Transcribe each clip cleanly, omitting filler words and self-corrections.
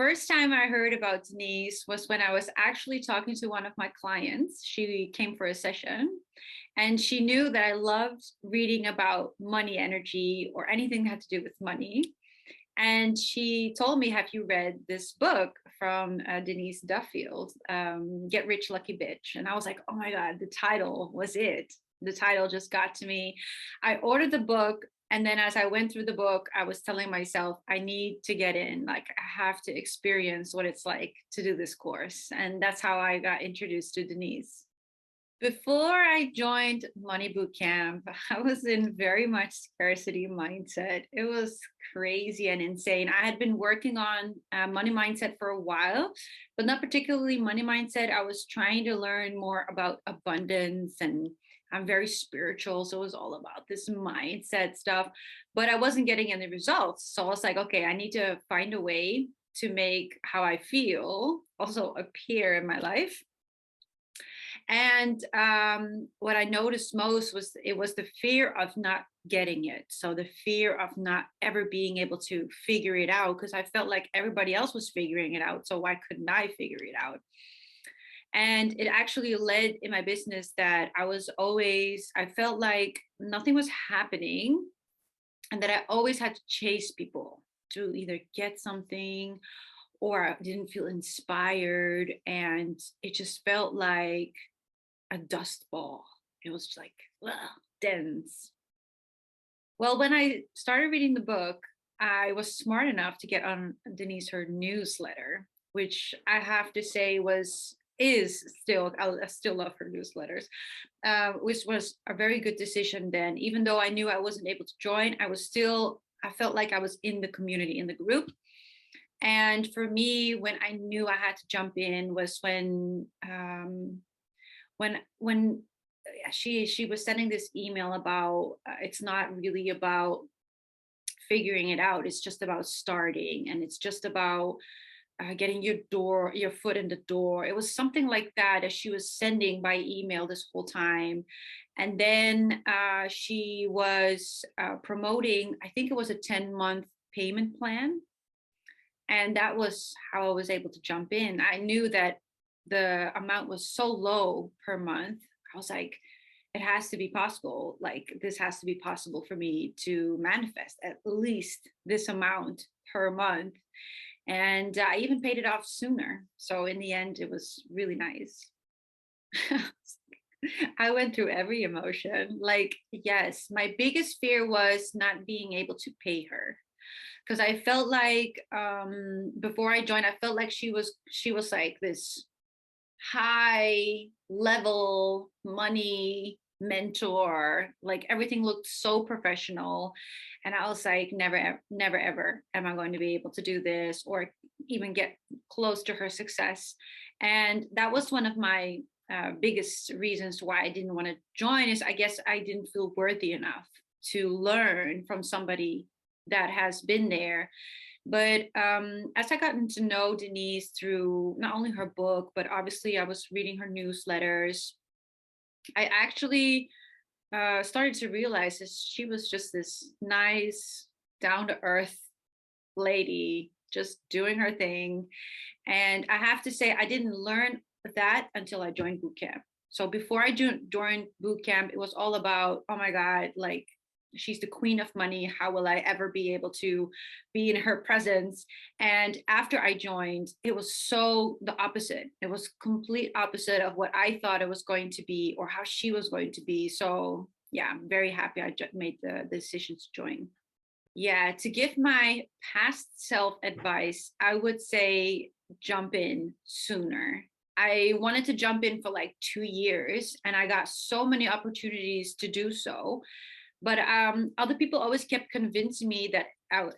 first time I heard about Denise was when I was actually talking to one of my clients. She came for a session and she knew that I loved reading about money energy or anything that had to do with money. And she told me, have you read this book from Denise Duffield, Get Rich, Lucky Bitch? And I was like, oh my God, the title was it. The title just got to me. I ordered the book. And then as I went through the book, I was telling myself, I need to get in. Like, I have to experience what it's like to do this course. And that's how I got introduced to Denise. Before I joined Money Bootcamp, I was in very much scarcity mindset. It was crazy and insane. I had been working on money mindset for a while, but not particularly money mindset. I was trying to learn more about abundance, and I'm very spiritual. So it was all about this mindset stuff, but I wasn't getting any results. So I was like, okay, I need to find a way to make how I feel also appear in my life. And what I noticed most was it was the fear of not getting it. So the fear of not ever being able to figure it out, because I felt like everybody else was figuring it out. So why couldn't I figure it out? And it actually led in my business that I felt like nothing was happening and that I always had to chase people to either get something or I didn't feel inspired. And it just felt like a dust ball. It was just like, ugh, dense. Well, when I started reading the book, I was smart enough to get on Denise her newsletter, which I have to say is still, I still love her newsletters, which was a very good decision then. Even though I knew I wasn't able to join, I felt like I was in the community, in the group. And for me, when I knew I had to jump in was when she was sending this email about it's not really about figuring it out, it's just about starting, and it's just about getting your foot in the door. It was something like that as she was sending by email this whole time. And then she was promoting, I think it was a 10-month payment plan, and that was how I was able to jump in. I knew that the amount was so low per month. I was like, it has to be possible. Like, this has to be possible for me to manifest at least this amount per month. And I even paid it off sooner. So in the end, it was really nice. I went through every emotion. Like, yes, my biggest fear was not being able to pay her, because I felt like before I joined, I felt like she was like this high level money mentor. Like, everything looked so professional, and I was like, never ever am I going to be able to do this or even get close to her success. And that was one of my biggest reasons why I didn't want to join, is I guess I didn't feel worthy enough to learn from somebody that has been there. But as I gotten to know Denise through not only her book, but obviously I was reading her newsletters, I actually started to realize that she was just this nice, down to earth lady, just doing her thing. And I have to say, I didn't learn that until I joined boot camp. So before I joined boot camp, it was all about, oh my God, like, she's the queen of money. How will I ever be able to be in her presence? And after I joined, it was so the opposite. It was complete opposite of what I thought it was going to be or how she was going to be. So yeah, I'm very happy I made the decision to join. Yeah, to give my past self advice, I would say jump in sooner. I wanted to jump in for like 2 years, and I got so many opportunities to do so. But other people always kept convincing me that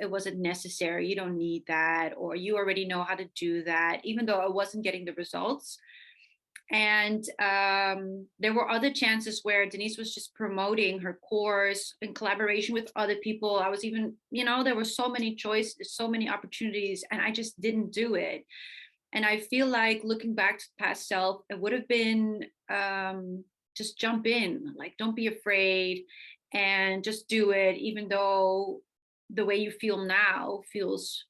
it wasn't necessary. You don't need that, or you already know how to do that, even though I wasn't getting the results. And there were other chances where Denise was just promoting her course in collaboration with other people. I was even, there were so many choices, so many opportunities, and I just didn't do it. And I feel like looking back to past self, it would have been just jump in, like, don't be afraid and just do it, even though the way you feel now feels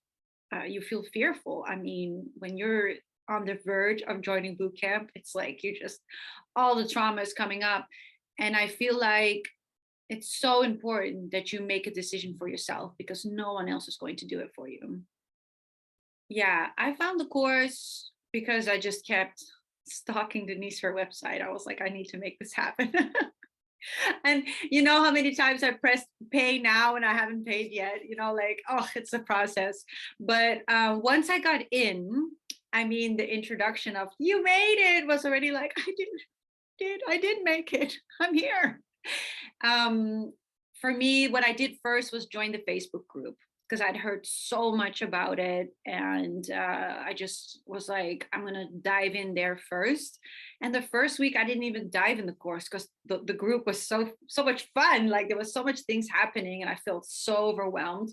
you feel fearful. I mean, when you're on the verge of joining boot camp, it's like you just, all the trauma is coming up. And I feel like it's so important that you make a decision for yourself because no one else is going to do it for you. Yeah, I found the course because I just kept stalking Denise, her website. I was like, I need to make this happen. And you know how many times I pressed pay now and I haven't paid yet, like, oh, it's a process. But once I got in, I mean, the introduction of you made it was already like, I did make it. I'm here. Um, for me, what I did first was join the Facebook group because I'd heard so much about it. And I just was like, I'm going to dive in there first. And the first week, I didn't even dive in the course because the group was so much fun. Like there was so much things happening and I felt so overwhelmed.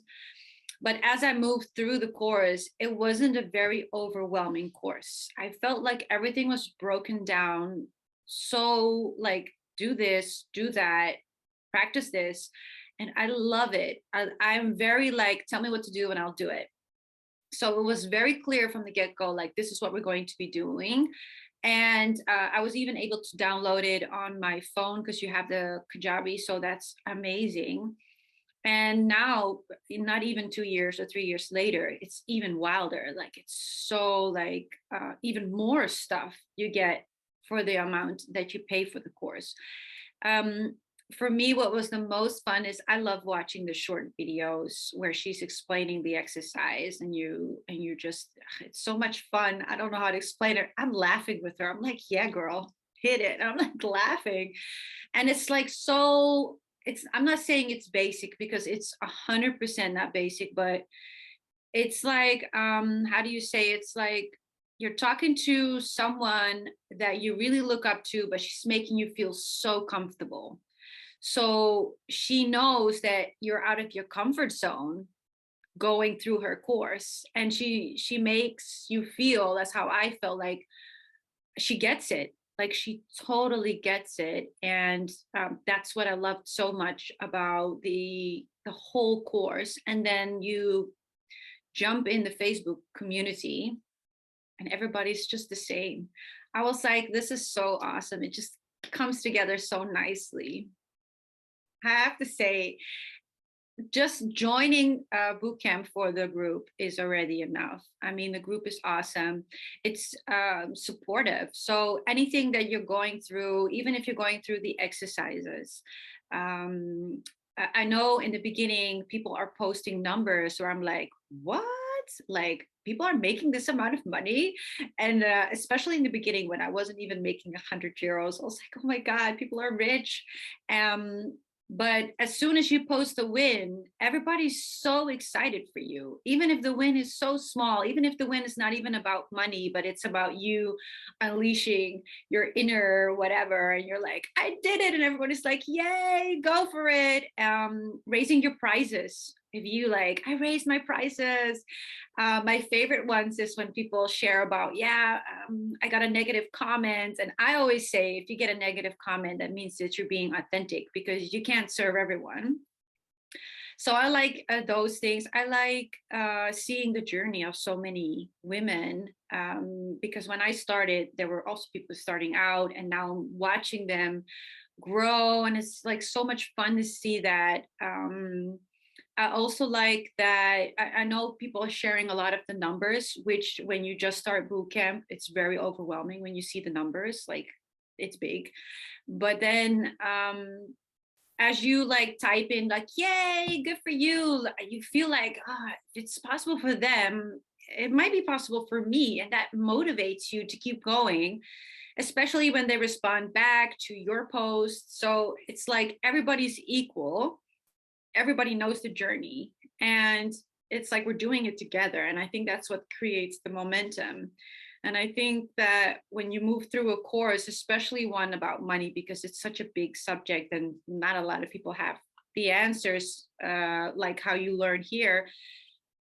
But as I moved through the course, it wasn't a very overwhelming course. I felt like everything was broken down. So, like, do this, do that, practice this. And I love it. I'm very like, tell me what to do and I'll do it. So it was very clear from the get go, like, this is what we're going to be doing. And I was even able to download it on my phone because you have the Kajabi. So that's amazing. And now, not even 2 years or 3 years later, it's even wilder. Like it's so like even more stuff you get for the amount that you pay for the course. Um, for me, what was the most fun is I love watching the short videos where she's explaining the exercise and you just, it's so much fun. I don't know how to explain it. I'm laughing with her. I'm like, yeah, girl, hit it. I'm like laughing. And it's like so it's I'm not saying it's basic because it's 100% not basic, but it's like how do you say, it's like you're talking to someone that you really look up to, but she's making you feel so comfortable. So she knows that you're out of your comfort zone going through her course, and she makes you feel, that's how I felt, like she gets it, like she totally gets it. And that's what I loved so much about the whole course. And then you jump in the Facebook community and everybody's just the same. I was like, this is so awesome. It just comes together so nicely. I have to say, just joining boot camp for the group is already enough. I mean, the group is awesome. It's supportive. So anything that you're going through, even if you're going through the exercises, I know in the beginning people are posting numbers where I'm like, what? Like people are making this amount of money? And especially in the beginning when I wasn't even making 100 euros, I was like, oh my God, people are rich. But as soon as you post a win, everybody's so excited for you. Even if the win is so small, even if the win is not even about money, but it's about you unleashing your inner whatever. And you're like, I did it. And everybody's like, yay, go for it. Raising your prizes. If you like, I raised my prices. My favorite ones is when people share about, I got a negative comment. And I always say, if you get a negative comment, that means that you're being authentic because you can't serve everyone. So I like those things. I like seeing the journey of so many women because when I started, there were also people starting out, and now I'm watching them grow. And it's like so much fun to see that. I also like that I know people are sharing a lot of the numbers, which when you just start boot camp, it's very overwhelming when you see the numbers, like it's big. But then as you like type in like, yay, good for you, you feel like, if it's possible for them, it might be possible for me. And that motivates you to keep going, especially when they respond back to your post. So it's like everybody's equal, everybody knows the journey, and it's like we're doing it together. And I think that's what creates the momentum. And I think that when you move through a course, especially one about money, because it's such a big subject and not a lot of people have the answers, like how you learn here,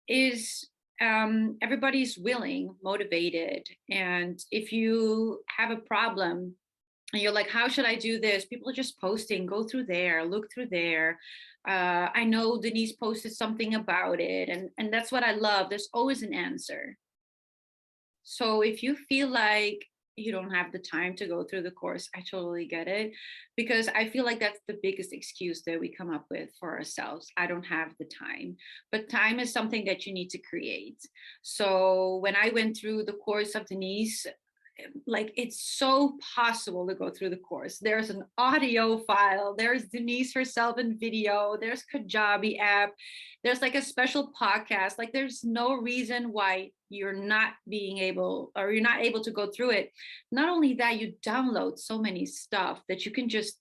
is everybody's willing, motivated. And if you have a problem, and you're like, how should I do this? People are just posting, go through there, look through there. I know Denise posted something about it. And that's what I love. There's always an answer. So if you feel like you don't have the time to go through the course, I totally get it, because I feel like that's the biggest excuse that we come up with for ourselves. I don't have the time, but time is something that you need to create. So when I went through the course of Denise, like, it's so possible to go through the course. There's an audio file, there's Denise herself in video, there's Kajabi app, there's like a special podcast. Like, there's no reason why you're not being able, or you're not able to go through it. Not only that, you download so many stuff that you can just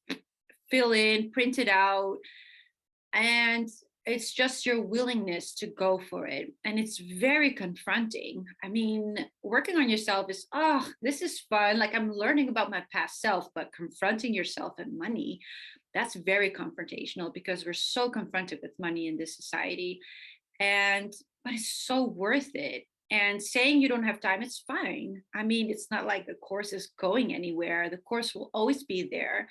fill in, print it out, and it's just your willingness to go for it. And it's very confronting. I mean, working on yourself is, oh, this is fun, like I'm learning about my past self. But confronting yourself and money, that's very confrontational, because we're so confronted with money in this society. And but it's so worth it. And saying you don't have time, it's fine. I mean, it's not like the course is going anywhere. The course will always be there.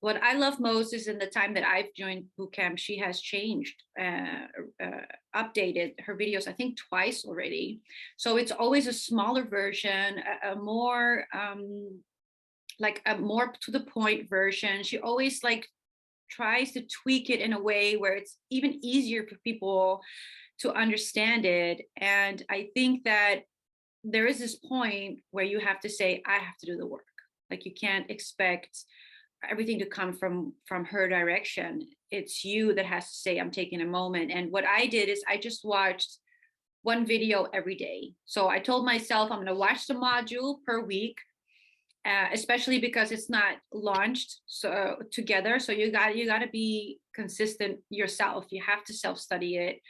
What I love most is, in the time that I've joined bootcamp, she has changed, updated her videos, I think twice already. So it's always a smaller version, a more like a more to the point version. She always like tries to tweak it in a way where it's even easier for people to understand it. And I think that there is this point where you have to say, I have to do the work. Like, you can't expect everything to come from her direction. It's you that has to say, I'm taking a moment. And what I did is I just watched one video every day. So I told myself I'm going to watch the module per week, especially because it's not launched so together. So you got to be consistent yourself. You have to self-study it.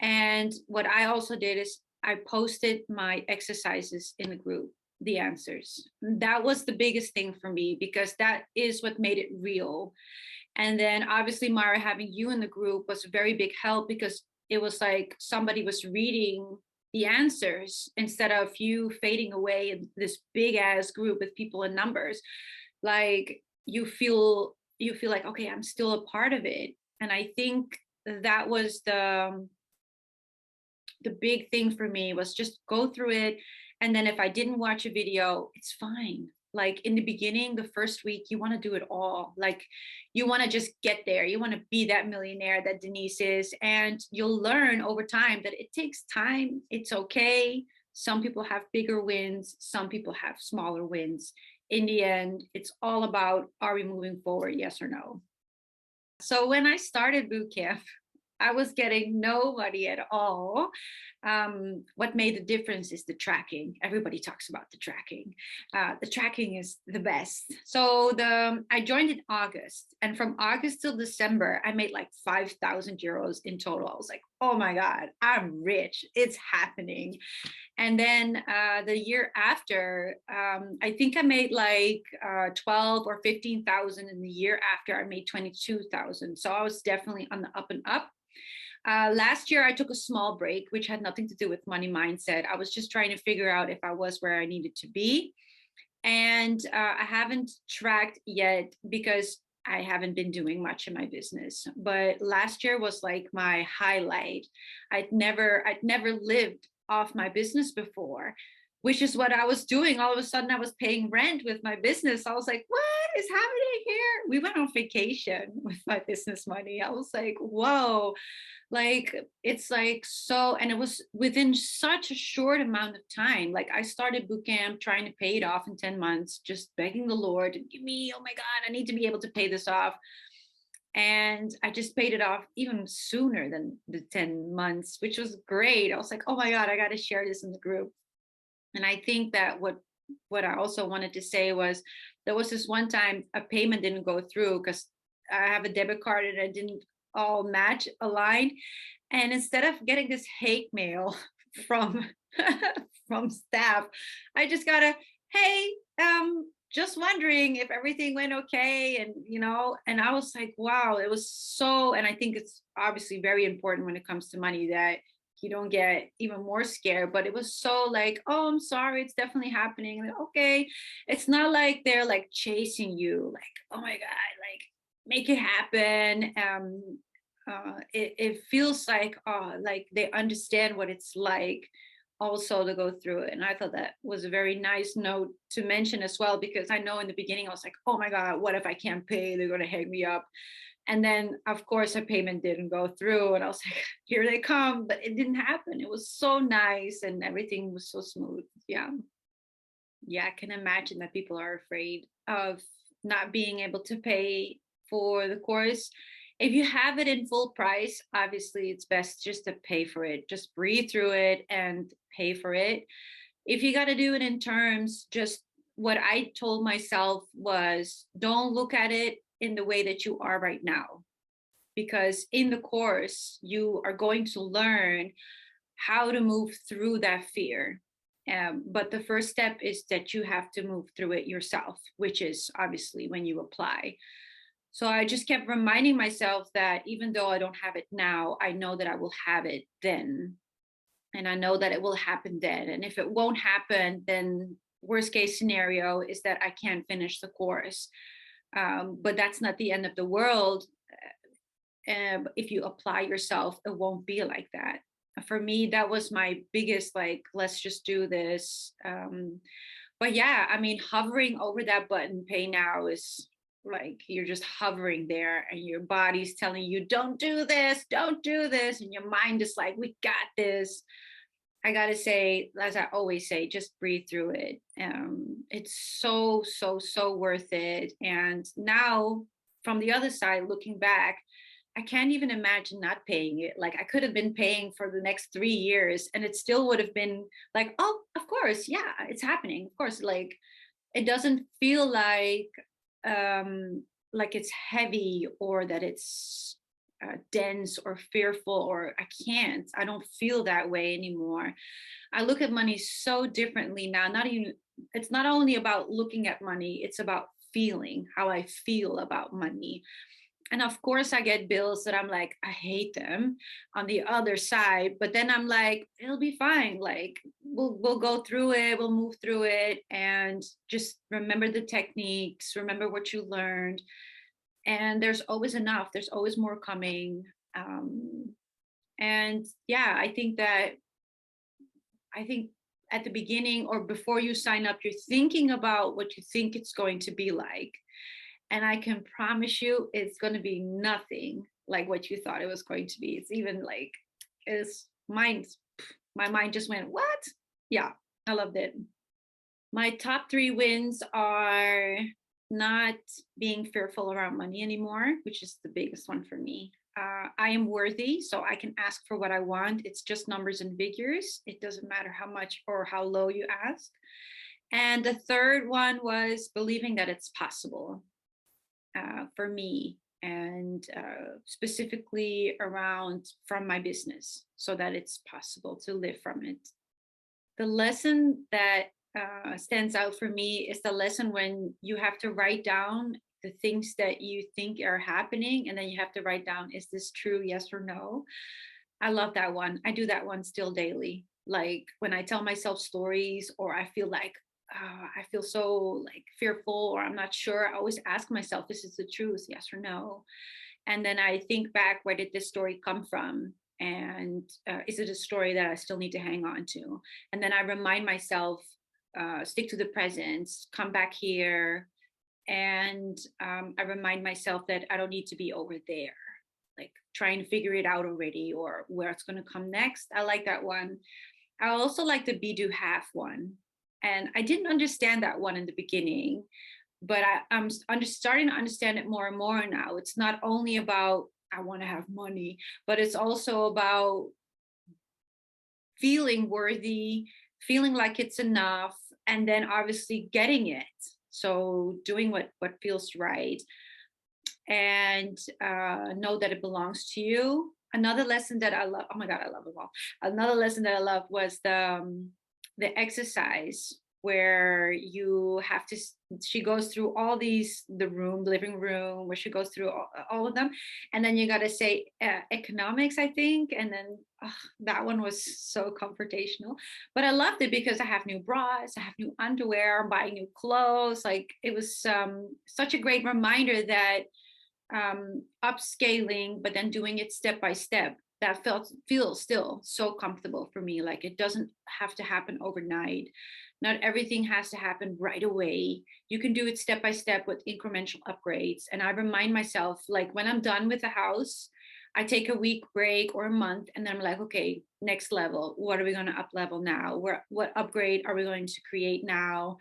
And what I also did is I posted my exercises in the group, the answers. That was the biggest thing for me, because that is what made it real. And then obviously, Mara, having you in the group was a very big help, because it was like somebody was reading the answers instead of you fading away in this big ass group with people in numbers. Like, you feel like, okay, I'm still a part of it. And I think that was the big thing for me, was just go through it. And then if I didn't watch a video, it's fine. Like, in the beginning, the first week, you want to do it all. Like, you want to just get there. You want to be that millionaire that Denise is. And you'll learn over time that it takes time. It's okay. Some people have bigger wins. Some people have smaller wins. In the end, it's all about, are we moving forward? Yes or no? So when I started bootcamp, I was getting nobody at all. What made the difference is the tracking. Everybody talks about the tracking. The tracking is the best. So I joined in August, and from August till December, I made like 5,000 euros in total. I was like, oh my God, I'm rich. It's happening. And then the year after, I think I made like 12 or 15,000. In the year after, I made 22,000. So I was definitely on the up and up. Last year, I took a small break, which had nothing to do with money mindset. I was just trying to figure out if I was where I needed to be. And I haven't tracked yet, because I haven't been doing much in my business. But last year was like my highlight. I'd never lived off my business before, which is what I was doing. All of a sudden, I was paying rent with my business. I was like, what is happening here? We went on vacation with my business money. I was like, whoa. Like, it's like, so, and it was within such a short amount of time. Like, I started bootcamp trying to pay it off in 10 months, just begging the Lord to give me, oh my God, I need to be able to pay this off. And I just paid it off even sooner than the 10 months, which was great. I was like, oh my God, I got to share this in the group. And I think that what I also wanted to say was, there was this one time a payment didn't go through, because I have a debit card and I didn't all match aligned. And instead of getting this hate mail from from staff, I just got a, hey, just wondering if everything went okay. And and I was like, wow, it was so. And I think it's obviously very important when it comes to money that you don't get even more scared. But it was so like, oh, I'm sorry, it's definitely happening. Like, okay, it's not like they're like chasing you, like, oh my God, like make it happen. It feels like they understand what it's like also to go through it. And I thought that was a very nice note to mention as well, because I know in the beginning I was like, oh my God, what if I can't pay? They're going to hang me up. And then, of course, a payment didn't go through. And I was like, here they come. But it didn't happen. It was so nice and everything was so smooth. Yeah. Yeah, I can imagine that people are afraid of not being able to pay for the course. If you have it in full price, obviously it's best just to pay for it. Just breathe through it and pay for it. If you got to do it in terms, just what I told myself was don't look at it in the way that you are right now. Because in the course, you are going to learn how to move through that fear. But the first step is that you have to move through it yourself, which is obviously when you apply. So I just kept reminding myself that even though I don't have it now, I know that I will have it then. And I know that it will happen then. And if it won't happen, then worst case scenario is that I can't finish the course. But that's not the end of the world. If you apply yourself, it won't be like that. For me, that was my biggest, like, let's just do this. But yeah, I mean, hovering over that button, pay now, is like you're just hovering there and your body's telling you, don't do this, don't do this. And your mind is like, we got this. I gotta say, as I always say, just breathe through it. It's so, so, so worth it. And now, from the other side, looking back, I can't even imagine not paying it. Like I could have been paying for the next 3 years, and it still would have been like, oh, of course, yeah, it's happening. Of course, like it doesn't feel like it's heavy or that it's dense or fearful or I don't feel that way anymore. I look at money so differently now. Not even, it's not only about looking at money, it's about feeling how I feel about money. And of course I get bills that I'm like, I hate them on the other side, but then I'm like, it'll be fine. Like we'll go through it, we'll move through it, and just remember the techniques, remember what you learned. And there's always enough, there's always more coming. And yeah, I think at the beginning or before you sign up, you're thinking about what you think it's going to be like. And I can promise you it's going to be nothing like what you thought it was going to be. It's even like, it's my mind just went, what? Yeah, I loved it. My top 3 wins are not being fearful around money anymore, which is the biggest one for me. I am worthy, so I can ask for what I want. It's just numbers and figures. It doesn't matter how much or how low you ask. And the third one was believing that it's possible for me, and specifically around from my business, so that it's possible to live from it. The lesson that stands out for me is the lesson when you have to write down the things that you think are happening, and then you have to write down, is this true, yes or no? I love that one. I do that one still daily. Like when I tell myself stories or I feel like I feel so like fearful or I'm not sure, I always ask myself, this is the truth, yes or no? And then I think back, where did this story come from? And is it a story that I still need to hang on to? And then I remind myself, stick to the present, come back here. And I remind myself that I don't need to be over there, like trying to figure it out already or where it's going to come next. I like that one. I also like the be do have one. And I didn't understand that one in the beginning, but I'm starting to understand it more and more now. It's not only about I want to have money, but it's also about feeling worthy, feeling like it's enough, and then obviously getting it. So doing what feels right, and know that it belongs to you. Another lesson that I love, oh my God, I love them all. Another lesson that I love was the exercise where you have to, she goes through all these, the living room, where she goes through all of them. And then you got to say economics, I think. And then that one was so confrontational, but I loved it because I have new bras, I have new underwear, I'm buying new clothes. Like, it was such a great reminder that upscaling, but then doing it step by step, that feels still so comfortable for me. Like, it doesn't have to happen overnight. Not everything has to happen right away. You can do it step by step with incremental upgrades. And I remind myself, like, when I'm done with the house, I take a week break or a month, and then I'm like, okay, next level. What are we going to up level now? What upgrade are we going to create now?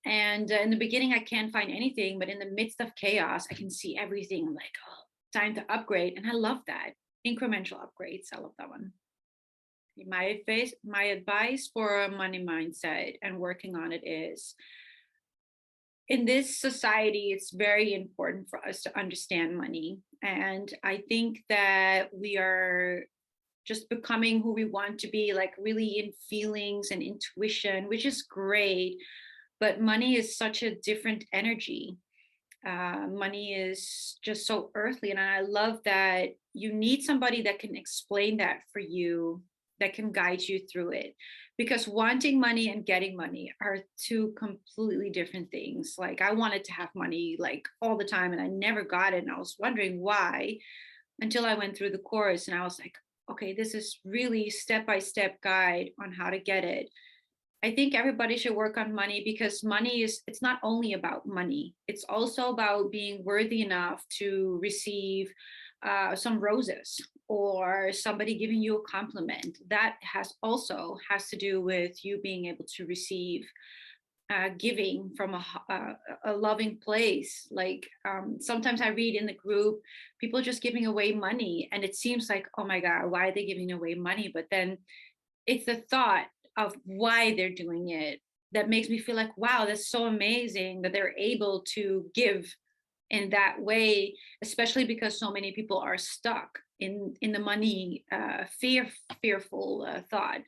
And in the beginning, I can't find anything, but in the midst of chaos, I can see everything. I'm like, oh, time to upgrade. And I love that. Incremental upgrades. I love that one. My advice for a money mindset and working on it is, in this society, it's very important for us to understand money. And I think that we are just becoming who we want to be, like really in feelings and intuition, which is great. But money is such a different energy. Money is just so earthly. And I love that you need somebody that can explain that for you, that can guide you through it. Because wanting money and getting money are two completely different things. Like, I wanted to have money like all the time, and I never got it. And I was wondering why, until I went through the course, and I was like, okay, this is really step-by-step guide on how to get it. I think everybody should work on money, because it's not only about money. It's also about being worthy enough to receive some roses, or somebody giving you a compliment. That has to do with you being able to receive giving from a loving place. Like, sometimes I read in the group, people just giving away money, and it seems like, oh my God, why are they giving away money? But then it's the thought of why they're doing it that makes me feel like, wow, that's so amazing that they're able to give in that way, especially because so many people are stuck in the money fearful thought.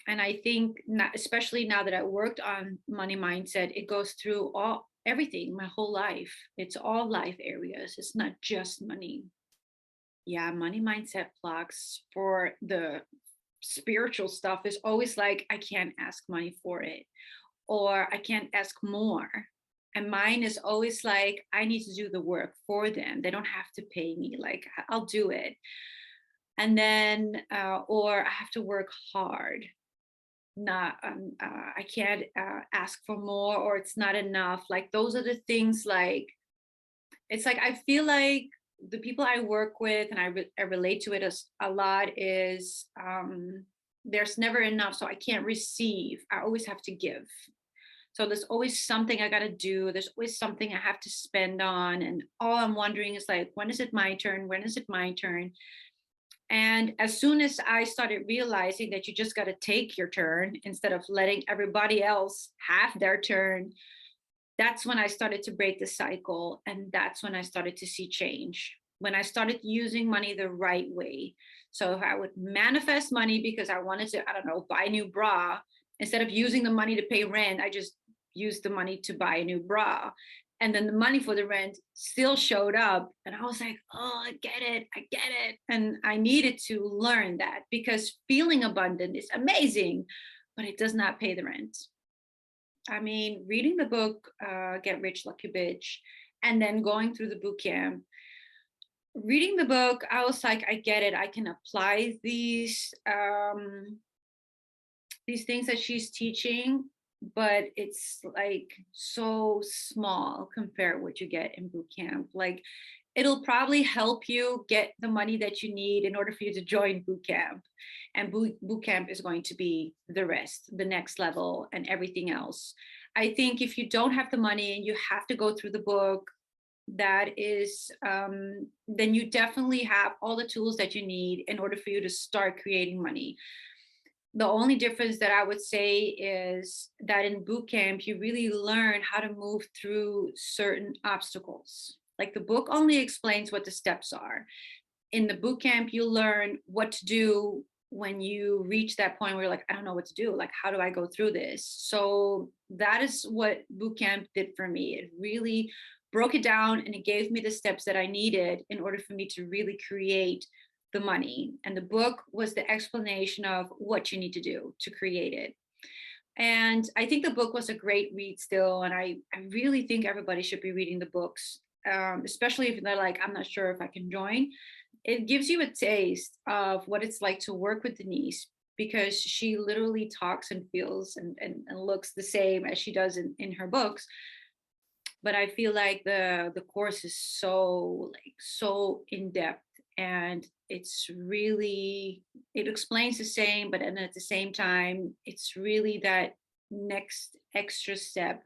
And I think, not, especially now that I worked on money mindset, it goes through everything, my whole life. It's all life areas. It's not just money. Yeah, money mindset blocks for the spiritual stuff is always like, I can't ask money for it, or I can't ask more. And mine is always like, I need to do the work for them. They don't have to pay me. Like, I'll do it. And then, or I have to work hard. Not, I can't ask for more, or it's not enough. Like, those are the things. Like, it's like, I feel like the people I work with, and I relate to it as a lot, is there's never enough. So I can't receive. I always have to give. So there's always something I got to do. There's always something I have to spend on. And all I'm wondering is like, when is it my turn? When is it my turn? And as soon as I started realizing that you just got to take your turn instead of letting everybody else have their turn, that's when I started to break the cycle. And that's when I started to see change. When I started using money the right way. So if I would manifest money because I wanted to, I don't know, buy a new bra, instead of using the money to pay rent, I just used the money to buy a new bra. And then the money for the rent still showed up. And I was like, oh, I get it. And I needed to learn that, because feeling abundant is amazing, but it does not pay the rent. I mean, reading the book, Get Rich, Lucky Bitch, and then going through the boot camp, reading the book, I was like, I get it. I can apply these things that she's teaching, but it's like so small compared to what you get in boot camp. Like, it'll probably help you get the money that you need in order for you to join boot camp. And boot camp is going to be the rest, the next level, and everything else. I think if you don't have the money and you have to go through the book, that is, then you definitely have all the tools that you need in order for you to start creating money. The only difference that I would say is that in boot camp, you really learn how to move through certain obstacles. Like, the book only explains what the steps are. In the boot camp, you learn what to do when you reach that point where you're like, I don't know what to do. Like, how do I go through this? So that is what bootcamp did for me. It really broke it down and it gave me the steps that I needed in order for me to really create the money. And the book was the explanation of what you need to do to create it. And I think the book was a great read still. And I really think everybody should be reading the books, especially if they're like, I'm not sure if I can join. It gives you a taste of what it's like to work with Denise, because she literally talks and feels and looks the same as she does in her books. But I feel like the course is so in depth, and it's really, it explains the same, but then at the same time it's really that next extra step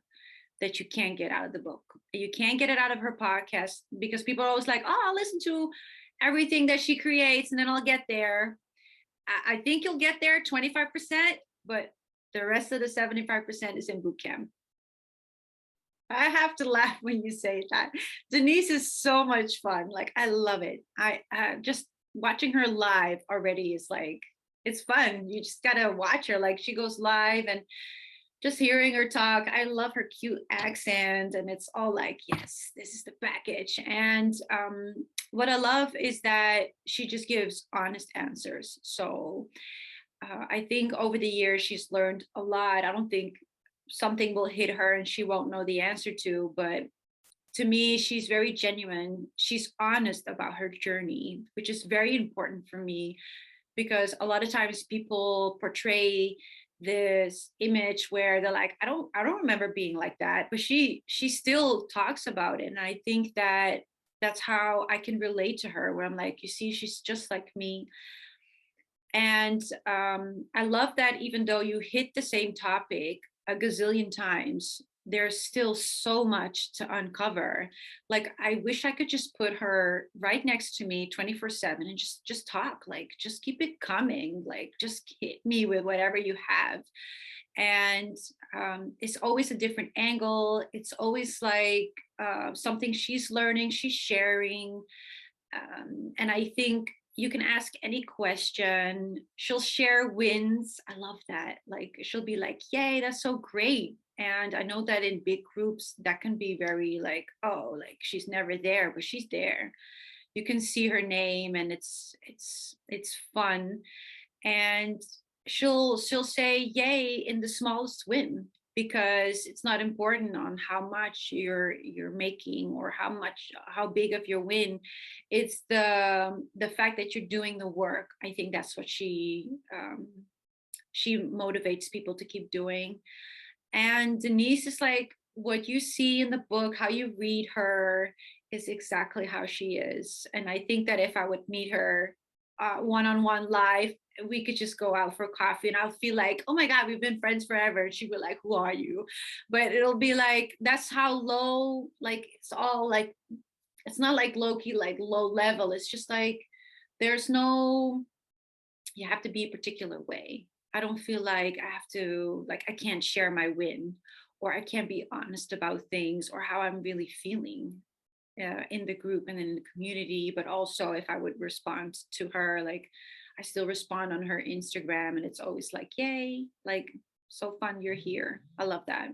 that you can't get out of the book. You can't get it out of her podcast, because people are always like, oh, I'll listen to everything that she creates and then I'll get there. I think you'll get there 25%, but the rest of the 75% is in boot camp. I have to laugh when you say that. Denise is so much fun. Like, I love it. I just watching her live already is like, it's fun. You just gotta watch her. Like, she goes live and just hearing her talk. I love her cute accent, and it's all like, yes, this is the package. And what I love is that she just gives honest answers. So I think over the years she's learned a lot. I don't think something will hit her and she won't know the answer to, but to me, she's very genuine. She's honest about her journey, which is very important for me, because a lot of times people portray this image where they're like, I don't remember being like that, but she still talks about it. And I think that that's how I can relate to her, where I'm like, you see, she's just like me. And I love that even though you hit the same topic a gazillion times, there's still so much to uncover. Like, I wish I could just put her right next to me 24/7 and just talk. Like, just keep it coming. Like, just hit me with whatever you have. And it's always a different angle. It's always like something she's learning, she's sharing. And I think you can ask any question. She'll share wins. I love that. Like, she'll be like, yay, that's so great. And I know that in big groups, that can be very like, oh, like she's never there, but she's there. You can see her name, and it's fun. And she'll say yay in the smallest win, because it's not important on how much you're making or how big of your win. It's the fact that you're doing the work. I think that's what she motivates people to keep doing. And Denise is like, what you see in the book, how you read her, is exactly how she is. And I think that if I would meet her one-on-one live, we could just go out for coffee and I'll feel like, oh my God, we've been friends forever. And she'd be like, who are you? But it'll be like, that's how low, like, it's all like, it's not like low key, like low level. It's just like, there's no, you have to be a particular way. I don't feel like I have to, like, I can't share my win, or I can't be honest about things or how I'm really feeling in the group and in the community. But also, if I would respond to her, like, I still respond on her Instagram, and it's always like, yay, like, so fun you're here. I love that.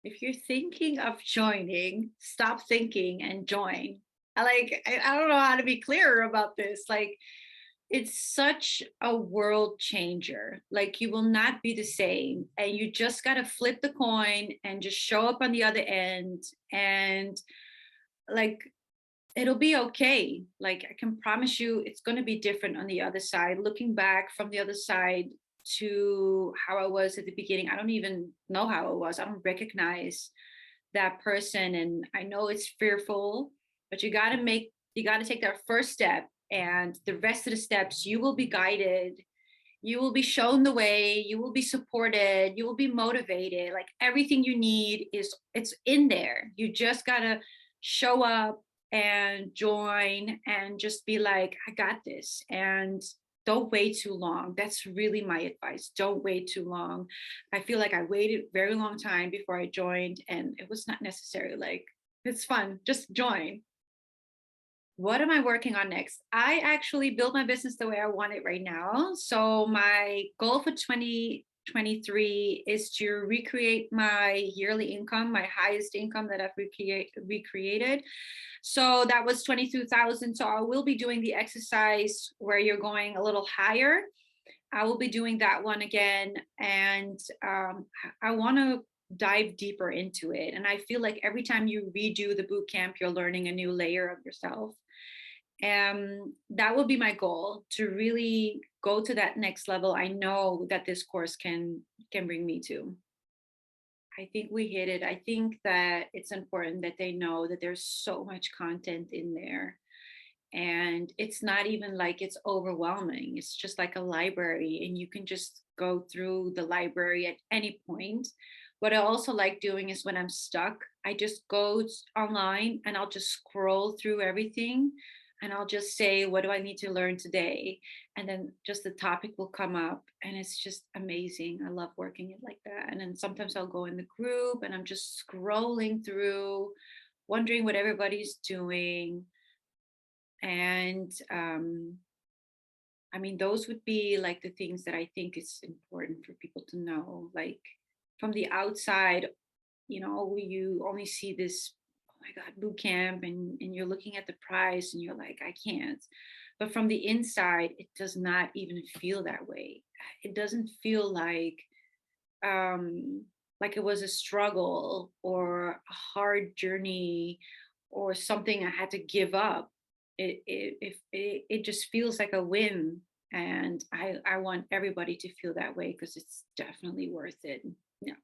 If you're thinking of joining, stop thinking and join. I don't know how to be clearer about this. Like, it's such a world changer. Like, you will not be the same, and you just got to flip the coin and just show up on the other end, and like, it'll be okay. Like, I can promise you it's going to be different on the other side. Looking back from the other side to how I was at the beginning, I don't even know how I was. I don't recognize that person. And I know it's fearful, but you got to take that first step, and the rest of the steps, you will be guided. You will be shown the way, you will be supported, you will be motivated. Like, everything you need it's in there. You just got to show up and join and just be like, I got this. And don't wait too long. That's really my advice. Don't wait too long. I feel like I waited a very long time before I joined, and it was not necessary. Like, it's fun. Just join. What am I working on next? I actually built my business the way I want it right now. So my goal for 2023 is to recreate my yearly income, my highest income that I've recreated. So that was 22,000. So I will be doing the exercise where you're going a little higher. I will be doing that one again. And I want to dive deeper into it. And I feel like every time you redo the boot camp, you're learning a new layer of yourself. And that will be my goal, to really go to that next level I know that this course can bring me to. I think we hit it. I think that it's important that they know that there's so much content in there, and it's not even like it's overwhelming. It's just like a library, and you can just go through the library at any point. What I also like doing is when I'm stuck, I just go online and I'll just scroll through everything, and I'll just say, what do I need to learn today? And then just the topic will come up, and it's just amazing. I love working it like that. And then sometimes I'll go in the group and I'm just scrolling through, wondering what everybody's doing. And I mean, those would be like the things that I think is important for people to know. Like from the outside, you only see this, oh my God, boot camp, and you're looking at the price and you're like, I can't. But from the inside, it does not even feel that way. It doesn't feel like it was a struggle or a hard journey or something I had to give up. It just feels like a win, and I want everybody to feel that way, because it's definitely worth it. Yeah.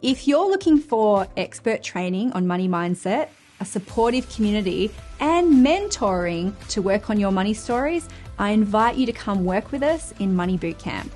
If you're looking for expert training on money mindset, a supportive community, and mentoring to work on your money stories, I invite you to come work with us in Money Bootcamp.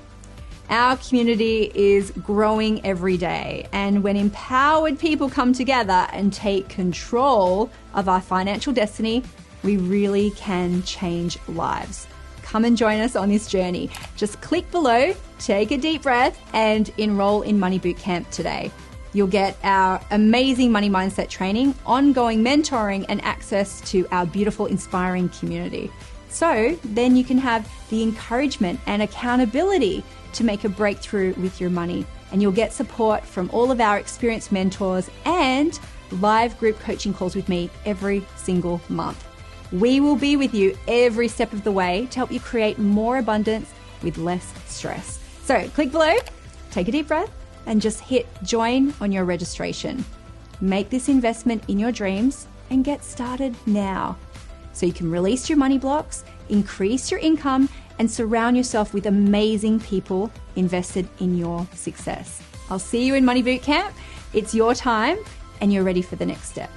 Our community is growing every day, and when empowered people come together and take control of our financial destiny, we really can change lives. Come and join us on this journey. Just click below, take a deep breath, and enroll in Money Bootcamp today. You'll get our amazing money mindset training, ongoing mentoring, and access to our beautiful, inspiring community. So then you can have the encouragement and accountability to make a breakthrough with your money. And you'll get support from all of our experienced mentors and live group coaching calls with me every single month. We will be with you every step of the way to help you create more abundance with less stress. So click below, take a deep breath, and just hit join on your registration. Make this investment in your dreams and get started now, so you can release your money blocks, increase your income, and surround yourself with amazing people invested in your success. I'll see you in Money Bootcamp. It's your time, and you're ready for the next step.